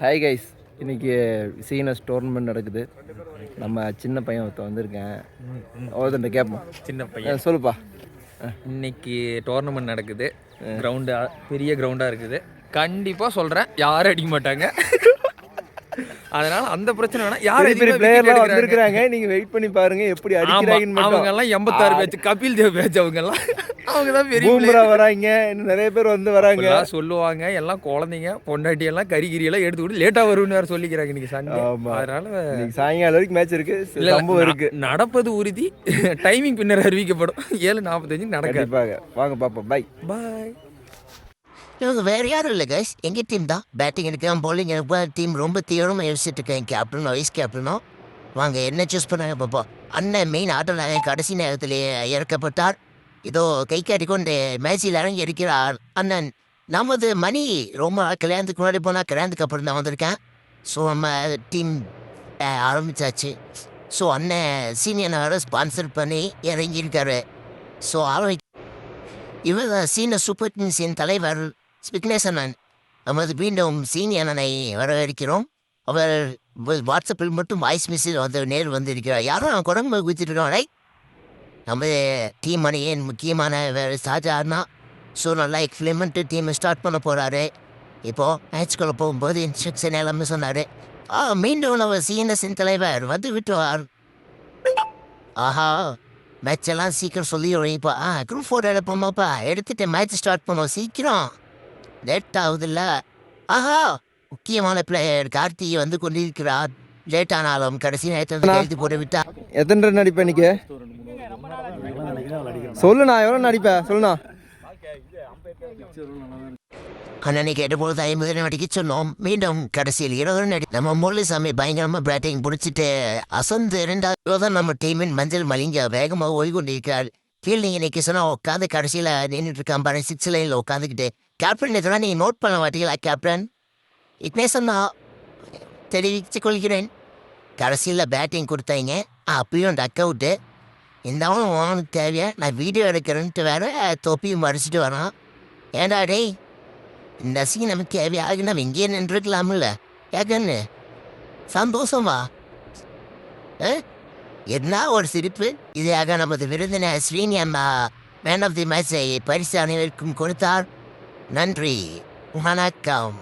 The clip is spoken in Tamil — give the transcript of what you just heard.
ஹாய் கைஸ், இன்றைக்கி சீனஸ் டோர்னமெண்ட் நடக்குது. நம்ம சின்ன பையன் ஒருத்தன் வந்திருக்கேன். ஒருத்தன்ட்ட கேட்போம். சின்ன பையன் சொல்லுப்பா. இன்னைக்கு டோர்னமெண்ட் நடக்குது. கிரவுண்டாக பெரிய கிரவுண்டாக இருக்குது. கண்டிப்பாக சொல்கிறேன், யாரும் அடிக்க மாட்டாங்க. அதனால அந்த பிரச்சனை வேணா. யார் பெரிய பிளேயர்லாம் வந்திருக்காங்க, நீங்கள் வெயிட் பண்ணி பாருங்க எப்படி அடிக்கிறாங்கன்னு. அவங்க எல்லாம் 86 பேட்ச், கபில் தேவ் பேட்ச். அவங்க எல்லாம் அவங்க தான் பெரிய பூம்ரா வராங்க, இன்னும் நிறைய பேர் வந்து வராங்க சொல்லுவாங்க. எல்லாம் குழந்தைங்க பொண்டாட்டி எல்லாம் கறி எல்லாம் எடுத்து விட்டு லேட்டாக வரும்னு வேறு சொல்லிக்கிறாங்க இன்னைக்கு சண்டே. அதனால சாயங்காலம் வரைக்கும் மேட்ச் இருக்கு, சம்பவம் இருக்கு. நடப்பது உறுதி. டைமிங் பின்னர் அறிவிக்கப்படும். 7:45 நடக்காது. வாங்க பாப்போம். Bye bye. இவங்க வேறு யாரும் இல்லை கைஸ், எங்கள் டீம் தான். பேட்டிங் எடுக்கலாம், பவுலிங் எடுக்கலாம். டீம் ரொம்ப தீவிரமாக யோசிச்சுட்டு இருக்கேன். கேப்டனும் வைஸ் கேப்டனும் வாங்க என்ன சூஸ் பண்ணாங்க பார்ப்போம். அண்ணன் மெயின் ஆட்டோவில் கடைசி நேரத்திலேயே இறக்கப்பட்டார். இதோ கை காட்டிக்கொண்டு மேட்சில் இறங்கி இருக்கிறார் அண்ணன். நமது மணி ரொம்ப கல்யாணத்துக்கு முன்னாடி போனால் கல்யாணத்துக்கு அப்புறம் தான் வந்திருக்கேன். ஸோ நம்ம டீம் ஆரம்பித்தாச்சு. ஸோ அண்ணன் சீனியர் ஸ்பான்சர் பண்ணி இறங்கியிருக்காரு. ஸோ இவர் சீனியர் சூப்பர் கிங்ஸின் தலைவர் விக்னேசனன். நமது மீண்டும் சீனியரனை வரவேற்கிறோம். அவர் வாட்ஸ்அப்பில் மட்டும் வாய்ஸ் மெசேஜ் வந்து நேர் வந்திருக்கிறார். யாரும் குரங்கு குதித்துருக்கோம். ரைட், நம்ம டீம் அணியின் முக்கியமான ஷாஜானா. ஸோ நல்லா எக்ஸ்பிளிமெண்ட்டு டீமை ஸ்டார்ட் பண்ண போகிறாரு. இப்போது மேட்ச்குள்ளே போகும்போது இன்ஸ்ட்ரக்ஷன் எல்லாமே சொன்னார். மீண்டும் நம்ம சீனியர்ஸின் தலைவர் வந்து விட்டுவார். ஆஹா, மேட்ச் எல்லாம் சீக்கிரம் சொல்லி இப்போ குரூப் 4 எடுப்போமாப்பா. எடுத்துகிட்டு மேட்ச் ஸ்டார்ட் பண்ணுவோம் சீக்கிரம். லேட் ஆகுதுல்ல. ஆஹா, முக்கியமான பிளேயர் கார்த்தி வந்து கொண்டிருக்கிறார். லேட் ஆனாலும் கடைசி நேரத்தில் எழுதி போட்டு விட்டா. எத்தனை ரன் அடிப்பேன் இன்னைக்கு? சொல்லுண்ணா, எவ்வளோ நடிப்பேன் சொல்லுண்ணா. அன்னைக்கு எடுப்போது 50 ரன் அடிக்க சொன்னோம். மீண்டும் கடைசியில் 20 ரன் அடி. நம்ம முரளிசாமி பயங்கரமாக பேட்டிங் பிடிச்சிட்டு அசந்து 2வது நம்ம டீமின் மஞ்சள் மலிங்க வேகமாக ஓய்வு கொண்டிருக்கிறார். ஃபீல்டிங் இன்னைக்கு சொன்னால் உட்காந்து கடைசியில் நின்றுட்டு இருக்கான் பாரு, 6 லைனில் உட்காந்துக்கிட்டு. கேப்டன் இதெல்லாம் நீங்கள் நோட் பண்ண மாட்டீங்களா கேப்டன்? விக்னேசன் தான் தெரிவித்து கொள்கிறேன். கடைசியில் பேட்டிங் கொடுத்தாங்க, அப்பயும் டக் அவுட்டு. இருந்தாலும் உனக்கு தேவையா நான் வீடியோ எடுக்கிறேன்ட்டு வேறு தொப்பியும் மறைச்சிட்டு வரான். ஏண்டா டேய், இந்த சீன் நமக்கு தேவையாக நம்ம இங்கேயே நின்றுருக்கலாம்ல. ஏக்கன்னு சந்தோஷமா என்ன ஒரு சிரிப்பு. இதையாக நமது விருந்தினர் ஸ்ரீனி அம்மா மேன் ஆஃப் தி மேட்சை பரிசு அனைவருக்கும் கொடுத்தார். நன்றி, வணக்கம்.